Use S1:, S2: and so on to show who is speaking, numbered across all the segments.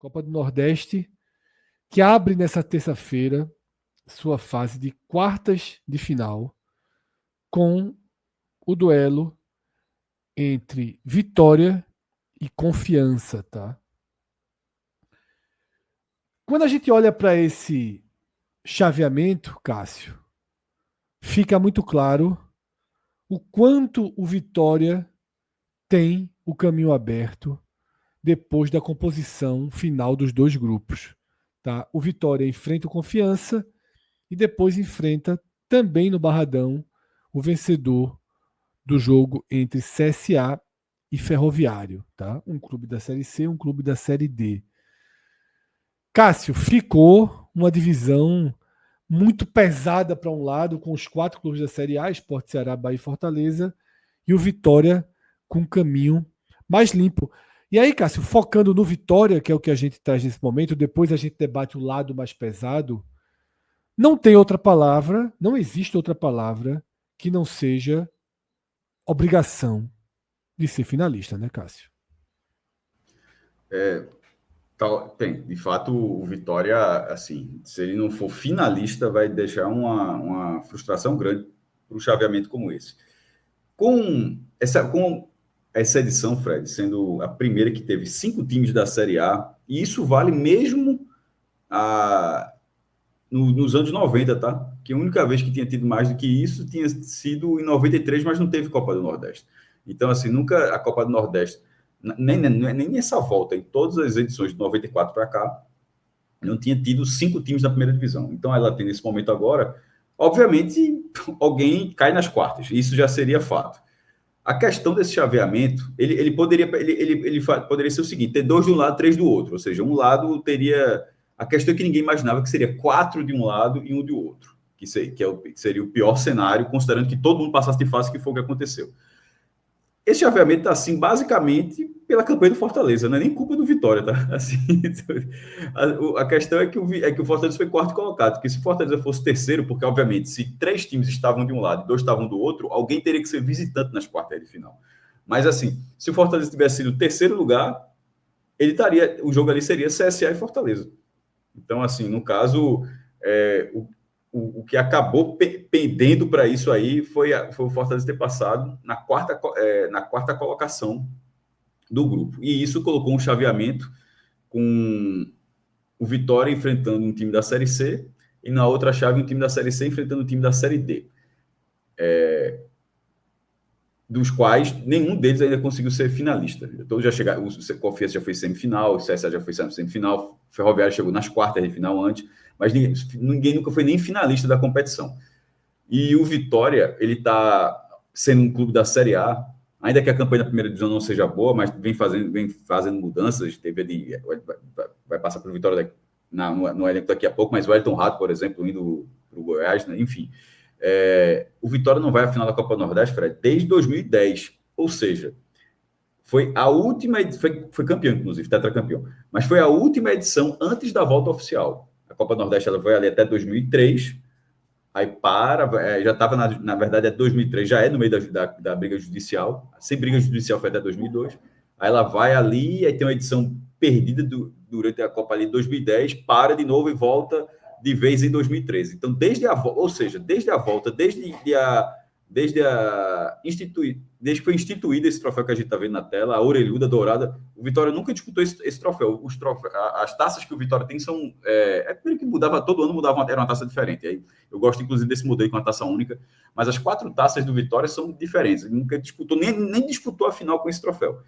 S1: Copa do Nordeste, que abre nessa terça-feira sua fase de quartas de final com o duelo entre Vitória e Confiança, tá? Quando a gente olha para esse chaveamento, Cássio, fica muito claro o quanto o Vitória tem o caminho aberto depois da composição final dos dois grupos. Tá? O Vitória enfrenta o Confiança e depois enfrenta também no Barradão o vencedor do jogo entre CSA e Ferroviário. Tá? Um clube da Série C, um clube da Série D. Cássio, ficou uma divisão muito pesada para um lado, com os 4 clubes da Série A, Sport, Ceará, Bahia e Fortaleza, e o Vitória com um caminho mais limpo. E aí, Cássio, focando no Vitória, que é o que a gente traz nesse momento, depois a gente debate o lado mais pesado, não tem outra palavra, não existe outra palavra que não seja obrigação de ser finalista, né, Cássio?
S2: Tem, de fato, o Vitória, assim, se ele não for finalista, vai deixar uma frustração grande para um chaveamento como esse. Com essa edição, Fred, sendo a primeira que teve 5 times da Série A, e isso vale mesmo nos anos 90, tá? Que a única vez que tinha tido mais do que isso tinha sido em 93, mas não teve Copa do Nordeste. Então, assim, nunca a Copa do Nordeste, nem nessa volta, em todas as edições de 94 para cá, não tinha tido 5 times na primeira divisão. Então, ela tem nesse momento agora, obviamente, alguém cai nas quartas. Isso já seria fato. A questão desse chaveamento, ele poderia ser o seguinte: ter 2 de um lado, 3 do outro. Ou seja, um lado teria... A questão é que ninguém imaginava que seria 4 de um lado e 1 do outro. Que seria o pior cenário, considerando que todo mundo passasse de fase, que foi o que aconteceu. Esse chaveamento está assim, basicamente, pela campanha do Fortaleza, não é nem culpa do Vitória, tá? Assim, a questão é que o Fortaleza foi quarto colocado, porque se o Fortaleza fosse terceiro, porque, obviamente, se 3 times estavam de um lado e 2 estavam do outro, alguém teria que ser visitante nas quartas de final. Mas, assim, se o Fortaleza tivesse sido o terceiro lugar, o jogo ali seria CSA e Fortaleza. Então, assim, no caso, o que acabou pendendo para isso aí foi o Fortaleza ter passado na quarta colocação do grupo. E isso colocou um chaveamento com o Vitória enfrentando um time da Série C e na outra chave um time da Série C enfrentando um time da Série D. Dos quais nenhum deles ainda conseguiu ser finalista. Todos já chegaram, o Confiança já foi semifinal, o CSA já foi semifinal, o Ferroviário chegou nas quartas de final antes, mas ninguém nunca foi nem finalista da competição. E o Vitória, ele está sendo um clube da Série A, ainda que a campanha da primeira divisão não seja boa, mas vem fazendo mudanças, vai passar para o Vitória no elenco daqui a pouco, mas o Elton Rato, por exemplo, indo para o Goiás, né? Enfim... o Vitória não vai à final da Copa do Nordeste, Fred, desde 2010. Ou seja, foi a última... Foi campeão, inclusive, tetracampeão. Mas foi a última edição antes da volta oficial. A Copa do Nordeste ela foi ali até 2003. Aí já estava, na verdade, 2003, já é no meio da briga judicial. Sem briga judicial foi até 2002. Aí ela vai ali, aí tem uma edição perdida durante a Copa ali de 2010, para de novo e volta de vez em 2013. Então, desde a volta, desde que foi instituído esse troféu que a gente está vendo na tela, a orelhuda dourada, o Vitória nunca disputou esse troféu. As taças que o Vitória tem são... primeiro que todo ano era uma taça diferente. Aí, eu gosto, inclusive, desse modelo com a taça única, mas as 4 taças do Vitória são diferentes. Ele nunca disputou, nem disputou a final com esse troféu.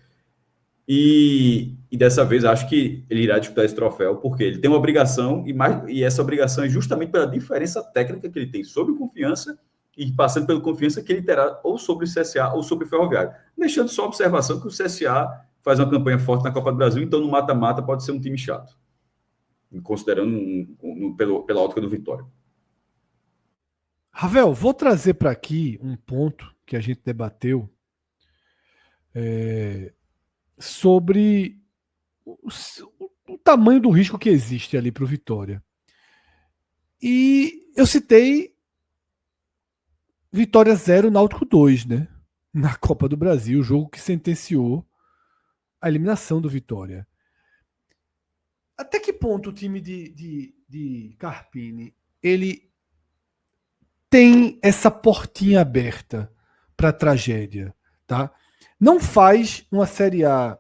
S2: E dessa vez acho que ele irá disputar esse troféu, porque ele tem uma obrigação, e essa obrigação é justamente pela diferença técnica que ele tem sobre o Confiança, e passando pelo Confiança que ele terá ou sobre o CSA ou sobre o Ferroviário. Deixando só a observação que o CSA faz uma campanha forte na Copa do Brasil, então no mata-mata pode ser um time chato, considerando pela ótica do Vitória.
S1: Ravel, vou trazer para aqui um ponto que a gente debateu sobre o tamanho do risco que existe ali para o Vitória. E eu citei Vitória 0, Náutico 2, né? Na Copa do Brasil, o jogo que sentenciou a eliminação do Vitória. Até que ponto o time de Carpini ele tem essa portinha aberta para tragédia, tá? Não faz uma Série A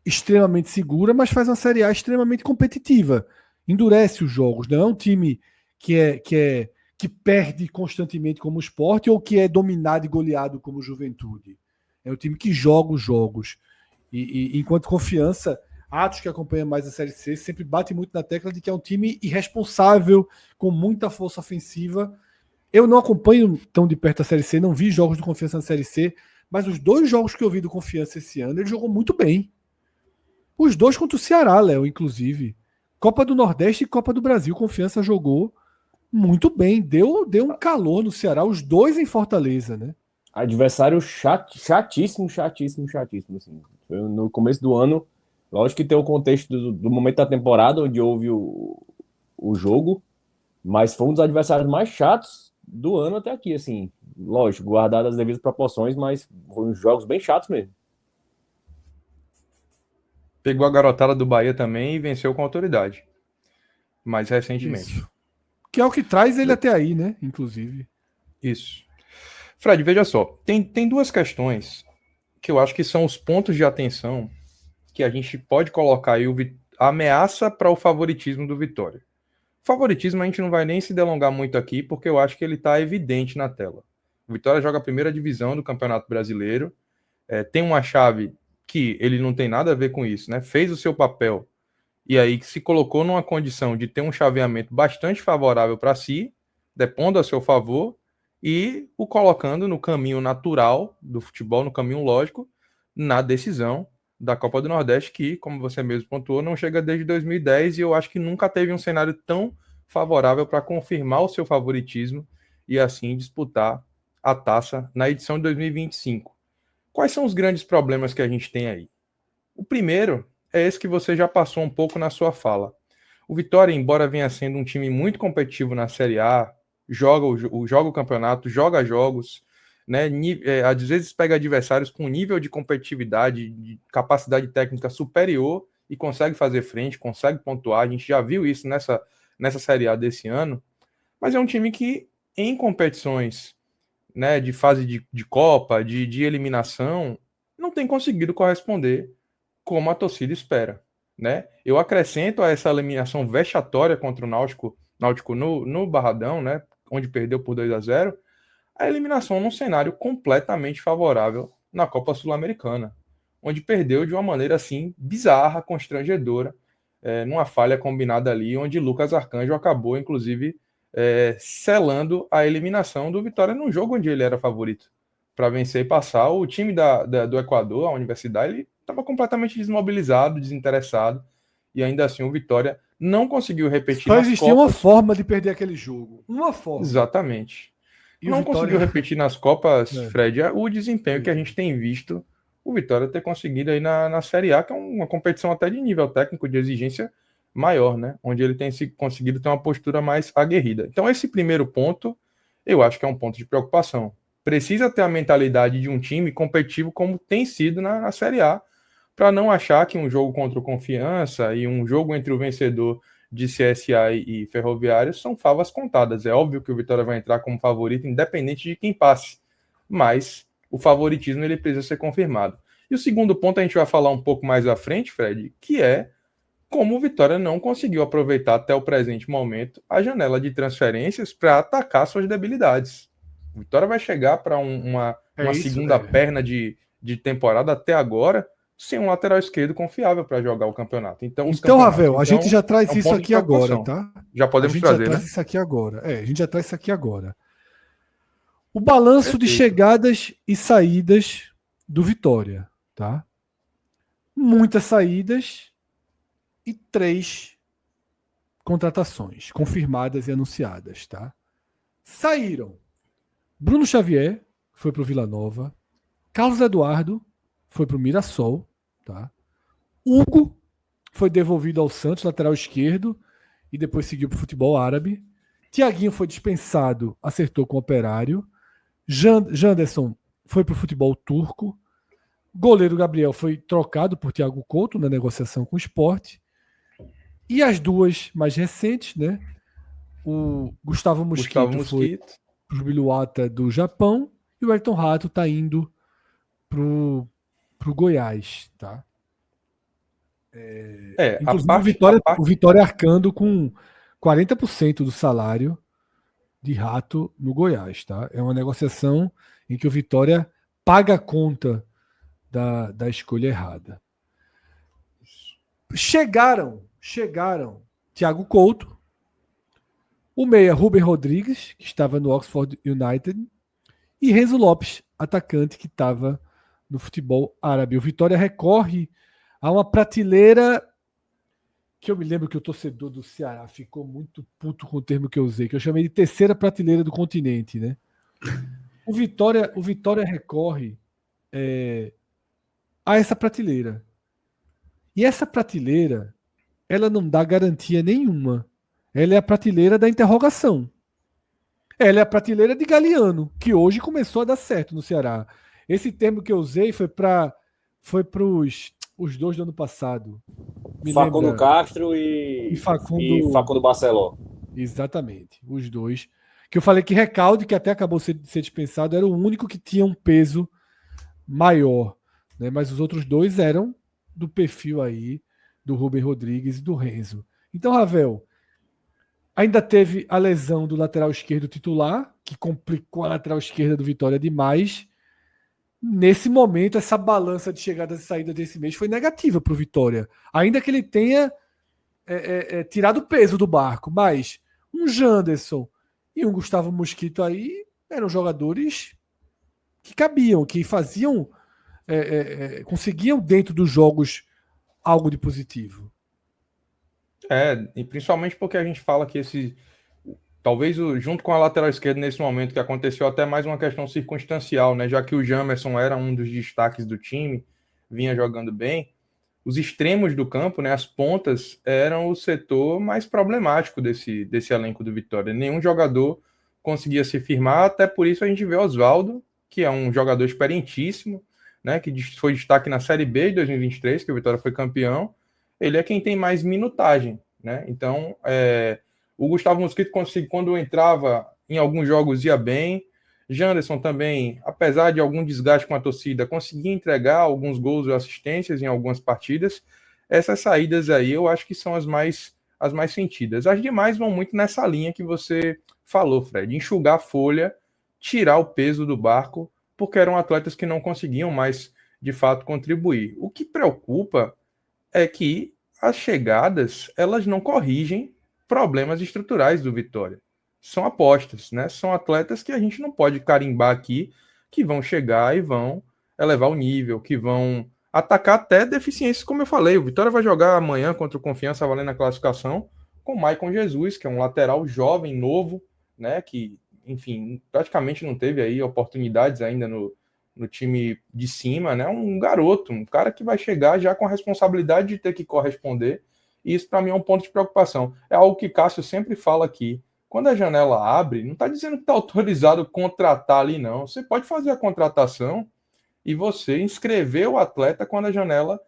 S1: extremamente segura, mas faz uma Série A extremamente competitiva. Endurece os jogos. Não é um time que perde constantemente como o Sport ou que é dominado e goleado como o Juventude. É um time que joga os jogos. E enquanto Confiança, Atos, que acompanha mais a Série C, sempre bate muito na tecla de que é um time irresponsável, com muita força ofensiva. Eu não acompanho tão de perto a Série C, não vi jogos do Confiança na Série C, mas os 2 jogos que eu vi do Confiança esse ano, ele jogou muito bem. Os 2 contra o Ceará, Léo, inclusive. Copa do Nordeste e Copa do Brasil, Confiança jogou muito bem. Deu um calor no Ceará, os 2 em Fortaleza, né?
S3: Adversário chatíssimo. Assim. Foi no começo do ano, lógico que tem o contexto do momento da temporada, onde houve o jogo, mas foi um dos adversários mais chatos do ano até aqui, assim. Lógico, guardadas as devidas proporções, mas foram uns jogos bem chatos mesmo.
S4: Pegou a garotada do Bahia também e venceu com autoridade. Mais recentemente.
S1: Isso. Que é o que traz ele até aí, né? Inclusive.
S4: Isso. Fred, veja só. Tem 2 questões que eu acho que são os pontos de atenção que a gente pode colocar aí a ameaça para o favoritismo do Vitória. O favoritismo a gente não vai nem se delongar muito aqui, porque eu acho que ele está evidente na tela. O Vitória joga a primeira divisão do Campeonato Brasileiro, tem uma chave que ele não tem nada a ver com isso, né? Fez o seu papel e aí se colocou numa condição de ter um chaveamento bastante favorável para si, depondo a seu favor e o colocando no caminho natural do futebol, no caminho lógico, na decisão da Copa do Nordeste, que, como você mesmo pontuou, não chega desde 2010 e eu acho que nunca teve um cenário tão favorável para confirmar o seu favoritismo e assim disputar a taça na edição de 2025. Quais são os grandes problemas que a gente tem aí? O primeiro é esse que você já passou um pouco na sua fala. O Vitória, embora venha sendo um time muito competitivo na Série A, joga o campeonato, joga jogos, né? Às vezes pega adversários com nível de competitividade, de capacidade técnica superior e consegue fazer frente, consegue pontuar. A gente já viu isso nessa Série A desse ano. Mas é um time que, em competições, né, de fase de Copa, de eliminação, não tem conseguido corresponder como a torcida espera, né? Eu acrescento a essa eliminação vexatória contra o Náutico no Barradão, né, onde perdeu por 2-0, a eliminação num cenário completamente favorável na Copa Sul-Americana, onde perdeu de uma maneira assim bizarra, constrangedora, numa falha combinada ali, onde Lucas Arcanjo acabou, inclusive, selando a eliminação do Vitória num jogo onde ele era favorito para vencer e passar. O time do Equador, a Universidade, ele estava completamente desmobilizado, desinteressado, e ainda assim o Vitória não conseguiu repetir
S1: Só
S4: nas
S1: existia
S4: Copas.
S1: uma forma de perder aquele jogo. Uma forma.
S4: Exatamente.
S1: E
S4: não
S1: Vitória...
S4: conseguiu repetir nas Copas, Fred, o desempenho que a gente tem visto o Vitória ter conseguido aí na Série A, que é uma competição até de nível técnico, de exigência maior, né? Onde ele tem conseguido ter uma postura mais aguerrida. Então, esse primeiro ponto, eu acho que é um ponto de preocupação. Precisa ter a mentalidade de um time competitivo como tem sido na Série A, para não achar que um jogo contra o Confiança e um jogo entre o vencedor de CSA e Ferroviário são favas contadas. É óbvio que o Vitória vai entrar como favorito, independente de quem passe, mas o favoritismo ele precisa ser confirmado. E o segundo ponto a gente vai falar um pouco mais à frente, Fred, que é como o Vitória não conseguiu aproveitar até o presente momento a janela de transferências para atacar suas debilidades. O Vitória vai chegar para uma segunda perna de temporada até agora sem um lateral esquerdo confiável para jogar o campeonato. Então,
S1: Ravel, a gente já traz isso aqui agora, tá?
S4: Já podemos trazer, né?
S1: Isso aqui agora. A gente já traz isso aqui agora. O balanço de chegadas e saídas do Vitória, tá? Muitas saídas e 3 contratações confirmadas e anunciadas, tá? Saíram Bruno Xavier, foi para o Vila Nova. Carlos Eduardo foi para o Mirassol, tá? Hugo foi devolvido ao Santos, lateral esquerdo, e depois seguiu para o futebol árabe. Tiaguinho foi dispensado, acertou com o Operário. Janderson foi para o futebol turco. Goleiro Gabriel foi trocado por Thiago Couto na negociação com o Sport. E as duas mais recentes, né? O Gustavo Mosquito foi pro Jubiluata do Japão e o Ayrton Rato está indo pro Goiás, tá? Inclusive o Vitória arcando com 40% do salário de Rato no Goiás, tá? É uma negociação em que o Vitória paga a conta da escolha errada. Chegaram Thiago Couto, o meia Rubem Rodrigues, que estava no Oxford United, e Renzo Lopes, atacante que estava no futebol árabe. O Vitória recorre a uma prateleira que eu me lembro que o torcedor do Ceará ficou muito puto com o termo que eu usei, que eu chamei de terceira prateleira do continente, né? O Vitória recorre a essa prateleira. E essa prateleira, ela não dá garantia nenhuma. Ela é a prateleira da interrogação. Ela é a prateleira de Galeano, que hoje começou a dar certo no Ceará. Esse termo que eu usei foi para os dois do ano passado.
S3: Facundo Castro e Facundo Barceló.
S1: Exatamente, os dois. Que eu falei que Recalde, que até acabou de ser dispensado, era o único que tinha um peso maior. Né? Mas os outros dois eram do perfil aí do Rubem Rodrigues e do Renzo. Então, Ravel, ainda teve a lesão do lateral esquerdo titular, que complicou a lateral esquerda do Vitória demais. Nesse momento, essa balança de chegadas e saídas desse mês foi negativa para o Vitória. Ainda que ele tenha tirado o peso do barco, mas um Janderson e um Gustavo Mosquito aí eram jogadores que cabiam, que faziam, conseguiam dentro dos jogos algo de positivo.
S4: E principalmente porque a gente fala que talvez junto com a lateral esquerda nesse momento que aconteceu até mais uma questão circunstancial, né? Já que o Jamerson era um dos destaques do time, vinha jogando bem, os extremos do campo, né, as pontas, eram o setor mais problemático desse elenco do Vitória. Nenhum jogador conseguia se firmar, até por isso a gente vê Oswaldo, que é um jogador experientíssimo, né, que foi destaque na Série B de 2023, que o Vitória foi campeão. Ele é quem tem mais minutagem, né? Então, o Gustavo Mosquito, quando entrava em alguns jogos, ia bem. Janderson também, apesar de algum desgaste com a torcida, conseguia entregar alguns gols e assistências em algumas partidas. Essas saídas aí eu acho que são as mais sentidas. As demais vão muito nessa linha que você falou, Fred. Enxugar a folha, tirar o peso do barco, porque eram atletas que não conseguiam mais, de fato, contribuir. O que preocupa é que as chegadas, elas não corrigem problemas estruturais do Vitória. São apostas, né? São atletas que a gente não pode carimbar aqui, que vão chegar e vão elevar o nível, que vão atacar até deficiências, como eu falei. O Vitória vai jogar amanhã contra o Confiança, valendo a classificação, com o Maicon Jesus, que é um lateral jovem, novo, né? Que, enfim, praticamente não teve aí oportunidades ainda no time de cima, né? Um garoto, um cara que vai chegar já com a responsabilidade de ter que corresponder. E isso, para mim, é um ponto de preocupação. É algo que Cássio sempre fala aqui. Quando a janela abre, não está dizendo que está autorizado contratar ali, não. Você pode fazer a contratação e você inscrever o atleta quando a janela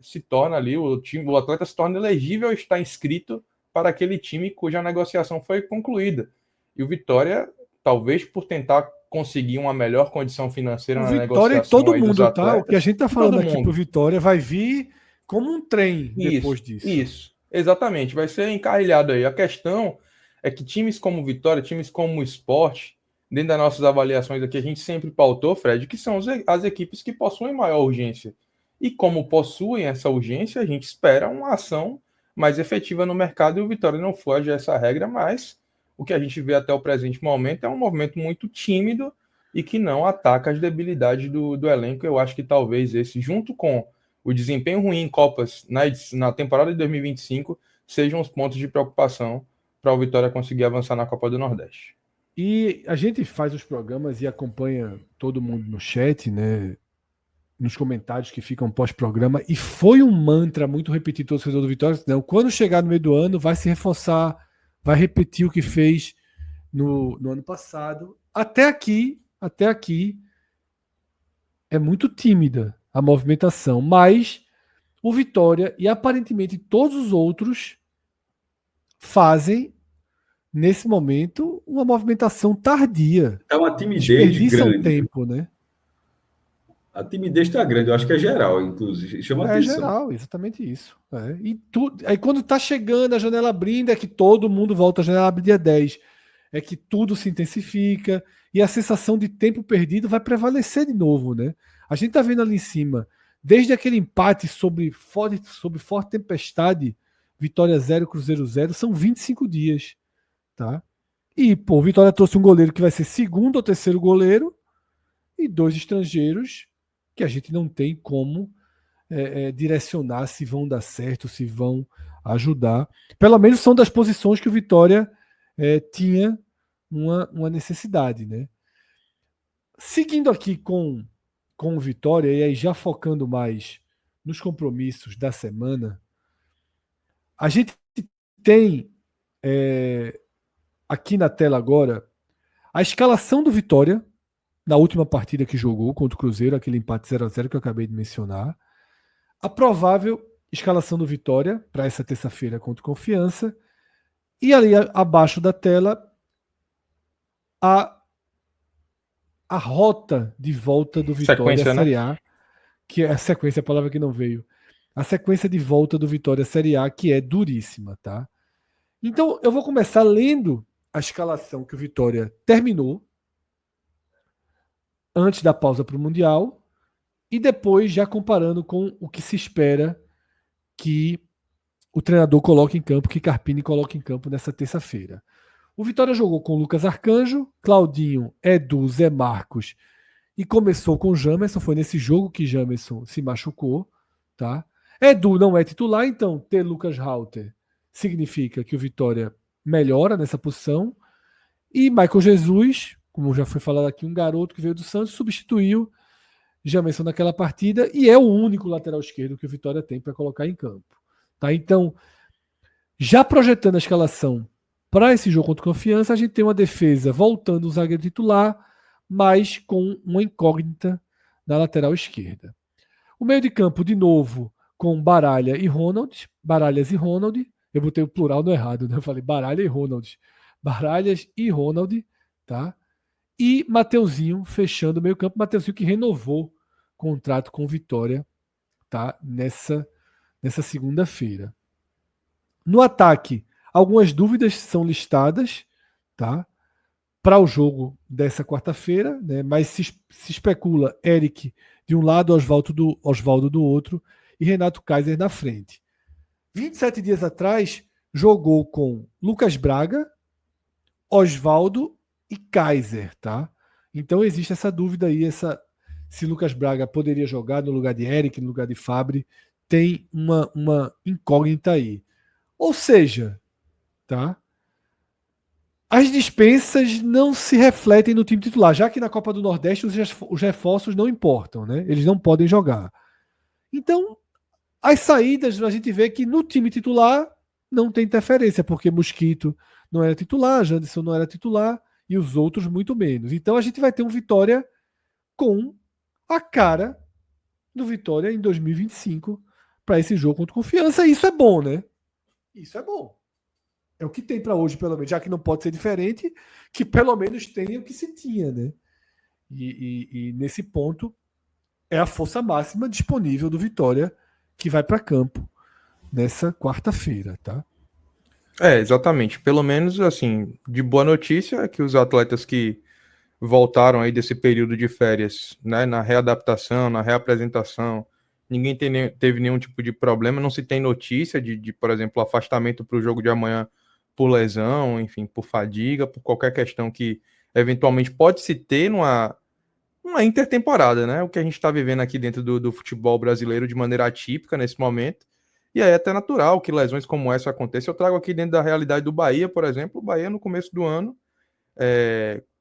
S4: se torna ali, o atleta se torna elegível a estar inscrito para aquele time cuja negociação foi concluída. E o Vitória, talvez por tentar conseguir uma melhor condição financeira na negociação.
S1: Vitória e todo mundo, tá? O que a gente está falando aqui pro Vitória vai vir como um trem depois disso.
S4: Isso, exatamente. Vai ser encarrilhado aí. A questão é que times como Vitória, times como o Sport, dentro das nossas avaliações aqui, a gente sempre pautou, Fred, que são as equipes que possuem maior urgência. E como possuem essa urgência, a gente espera uma ação mais efetiva no mercado e o Vitória não foge a essa regra, mas o que a gente vê até o presente momento é um movimento muito tímido e que não ataca as debilidades do elenco. Eu acho que talvez esse, junto com o desempenho ruim em Copas na temporada de 2025, sejam os pontos de preocupação para o Vitória conseguir avançar na Copa do Nordeste.
S1: E a gente faz os programas e acompanha todo mundo no chat, né? Nos comentários que ficam pós-programa, e foi um mantra muito repetido do torcedor do Vitória. Não, quando chegar no meio do ano, vai se reforçar, vai repetir o que fez no ano passado. Até aqui é muito tímida a movimentação, mas o Vitória e aparentemente todos os outros fazem, nesse momento, uma movimentação tardia.
S2: É uma timidez
S1: Desperdiçam
S2: grande.
S1: tempo, né?
S2: A timidez está grande, eu acho que é geral, inclusive. Chama
S1: É
S2: atenção.
S1: geral, exatamente isso. Aí quando tá chegando a janela abrindo, é que todo mundo volta, a janela abre dia 10. É que tudo se intensifica e a sensação de tempo perdido vai prevalecer de novo, né? A gente tá vendo ali em cima, desde aquele empate sobre forte tempestade, Vitória 0, Cruzeiro 0, são 25 dias, tá? E, pô, Vitória trouxe um goleiro que vai ser segundo ou terceiro goleiro e 2 estrangeiros que a gente não tem como direcionar se vão dar certo, se vão ajudar. Pelo menos são das posições que o Vitória tinha uma necessidade, né? Seguindo aqui com o Vitória, e aí já focando mais nos compromissos da semana, a gente tem aqui na tela agora a escalação do Vitória na última partida que jogou contra o Cruzeiro, aquele empate 0-0 que eu acabei de mencionar. A provável escalação do Vitória para essa terça-feira contra o Confiança. E ali abaixo da tela, a rota de volta do Vitória
S4: Sequência,
S1: à Série
S4: né?
S1: A, que é a sequência, a palavra que não veio. A sequência de volta do Vitória à Série A, que é duríssima, tá? Então, eu vou começar lendo a escalação que o Vitória terminou antes da pausa para o Mundial e depois já comparando com o que se espera que o treinador coloque em campo, que Carpini coloque em campo nessa terça-feira. O Vitória jogou com Lucas Arcanjo, Claudinho, Edu, Zé Marcos e começou com Jamerson. Foi nesse jogo que Jamerson se machucou, tá? Edu não é titular, então ter Lucas Halter significa que o Vitória melhora nessa posição. E Michael Jesus, como já foi falado aqui, um garoto que veio do Santos, substituiu Jamerson naquela partida e é o único lateral esquerdo que o Vitória tem para colocar em campo. Tá? Então, já projetando a escalação para esse jogo contra o Confiança, a gente tem uma defesa voltando o zagueiro titular, mas com uma incógnita na lateral esquerda. O meio de campo, de novo, com Baralha e Ronald. Baralhas e Ronald. Eu botei o plural no errado, né? Eu falei Baralha e Ronald. Baralhas e Ronald, tá? E Mateuzinho fechando o meio campo. Mateuzinho que renovou contrato com o Vitória, tá? Nessa segunda-feira. No ataque, algumas dúvidas são listadas, tá? Para o jogo dessa quarta-feira, né? Mas se especula Eric de um lado, Oswaldo do outro e Renato Kaiser na frente. 27 dias atrás, jogou com Lucas Braga, Oswaldo e Kaiser, tá? Então existe essa dúvida aí, se Lucas Braga poderia jogar no lugar de Eric, no lugar de Fabri, tem uma incógnita aí. Ou seja, tá? As dispensas não se refletem no time titular, já que na Copa do Nordeste os reforços não importam, né? Eles não podem jogar. Então, as saídas a gente vê que no time titular não tem interferência, porque Mosquito não era titular, Janderson não era titular e os outros muito menos. Então a gente vai ter um Vitória com a cara do Vitória em 2025 para esse jogo contra Confiança. E isso é bom, né? Isso é bom. É o que tem para hoje, pelo menos, já que não pode ser diferente, que pelo menos tenha o que se tinha, né? E nesse ponto é a força máxima disponível do Vitória que vai para campo nessa quarta-feira, tá?
S4: Exatamente. Pelo menos, assim, de boa notícia é que os atletas que voltaram aí desse período de férias, né, na readaptação, na reapresentação, ninguém teve nenhum tipo de problema, não se tem notícia de por exemplo, afastamento para o jogo de amanhã por lesão, enfim, por fadiga, por qualquer questão que eventualmente pode se ter numa intertemporada, né? O que a gente está vivendo aqui dentro do futebol brasileiro de maneira atípica nesse momento. E aí é até natural que lesões como essa aconteçam. Eu trago aqui dentro da realidade do Bahia, por exemplo. O Bahia, no começo do ano,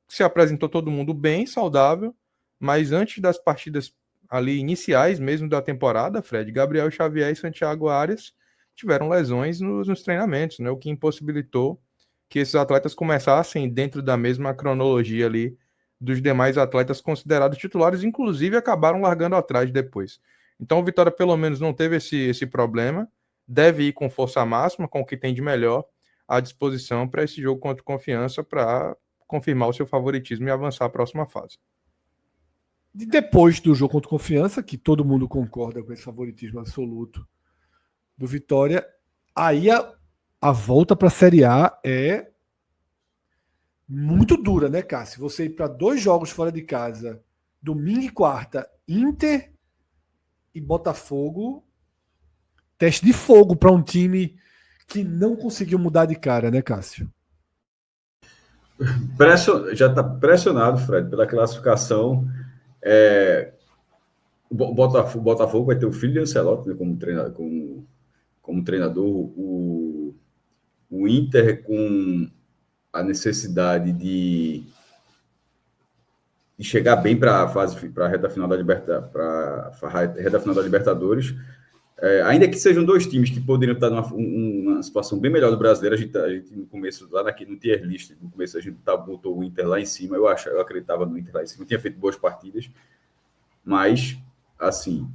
S4: se apresentou todo mundo bem, saudável, mas antes das partidas ali iniciais mesmo da temporada, Fred, Gabriel Xavier e Santiago Arias tiveram lesões nos treinamentos, né? O que impossibilitou que esses atletas começassem dentro da mesma cronologia ali dos demais atletas considerados titulares, inclusive acabaram largando atrás depois. Então o Vitória pelo menos não teve esse problema, deve ir com força máxima, com o que tem de melhor à disposição para esse jogo contra o Confiança, para confirmar o seu favoritismo e avançar à próxima fase.
S1: E depois do jogo contra o Confiança, que todo mundo concorda com esse favoritismo absoluto do Vitória, aí a volta para a Série A é muito dura, né, Cássio? Você ir para 2 jogos fora de casa, domingo e quarta, Inter e Botafogo, teste de fogo para um time que não conseguiu mudar de cara, né, Cássio?
S2: Já está pressionado, Fred, pela classificação. O Botafogo vai ter o filho de Ancelotti, né, como treinador. O Inter com a necessidade de chegar bem para a reta final da Libertadores. Ainda que sejam 2 times que poderiam estar numa situação bem melhor do brasileiro, a gente no começo, lá no tier list, no começo a gente botou o Inter lá em cima, eu acreditava no Inter lá em cima, tinha feito boas partidas, mas, assim,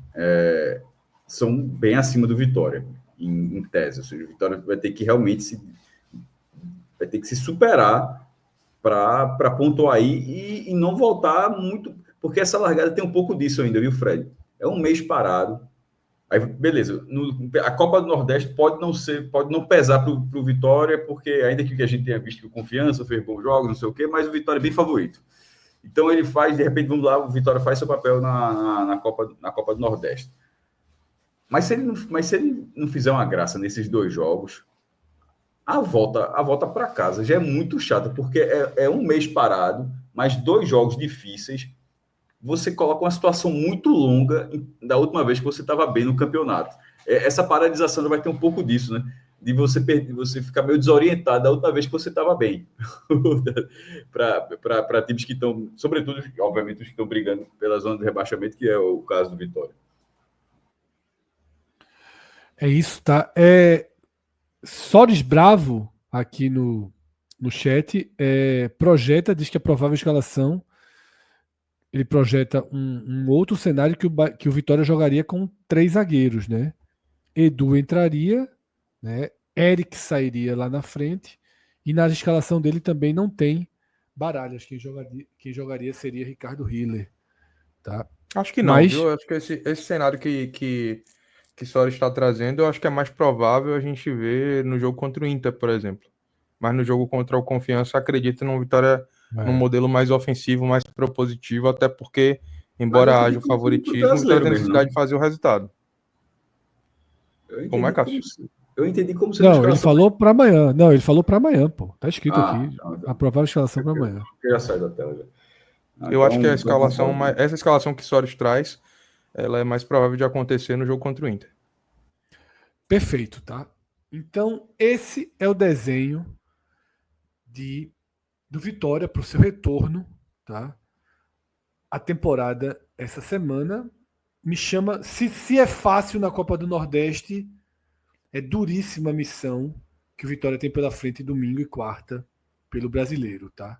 S2: são bem acima do Vitória, em tese, ou seja, o Vitória vai ter que realmente se superar para pontuar aí e não voltar muito, porque essa largada tem um pouco disso ainda, viu, Fred? É um mês parado. Aí, beleza, a Copa do Nordeste pode não pesar para o Vitória, porque ainda que a gente tenha visto que o Confiança fez bons jogos, não sei o quê, mas o Vitória é bem favorito. Então ele faz, de repente, vamos lá, o Vitória faz seu papel na Copa do Nordeste. Mas se ele não fizer uma graça nesses 2 jogos, a volta para casa já é muito chata, porque é um mês parado, mais 2 jogos difíceis. Você coloca uma situação muito longa da última vez que você estava bem no campeonato. Essa paralisação vai ter um pouco disso, né? De você ficar meio desorientado da última vez que você estava bem. para times que estão, sobretudo, obviamente, os que estão brigando pela zona de rebaixamento, que é o caso do Vitória.
S1: É isso, tá? Solis Bravo, aqui no chat, diz que a provável escalação, ele projeta um outro cenário que o Vitória jogaria com 3 zagueiros, né? Edu entraria, né? Eric sairia lá na frente, e na escalação dele também não tem Baralhas. Quem jogaria seria Ricardo Hiller, tá?
S4: Acho que não, viu? Eu acho que esse cenário que Soares está trazendo, eu acho que é mais provável a gente ver no jogo contra o Inter, por exemplo. Mas no jogo contra o Confiança, acredito num Vitória, num modelo mais ofensivo, mais propositivo, até porque, embora haja o favoritismo, o Vitória tem necessidade de fazer o resultado. Como é, Cássio?
S2: Eu entendi como se
S1: Não, ele falou para amanhã. Não, ele falou para amanhã, pô. Tá escrito aqui. A provável escalação para amanhã.
S2: Já sai da tela já.
S4: Eu acho que essa escalação que Soares traz, ela é mais provável de acontecer no jogo contra o Inter.
S1: Perfeito, tá? Então, esse é o desenho do Vitória para o seu retorno, tá? A temporada essa semana me chama. Se é fácil na Copa do Nordeste, é duríssima a missão que o Vitória tem pela frente domingo e quarta pelo Brasileiro, tá?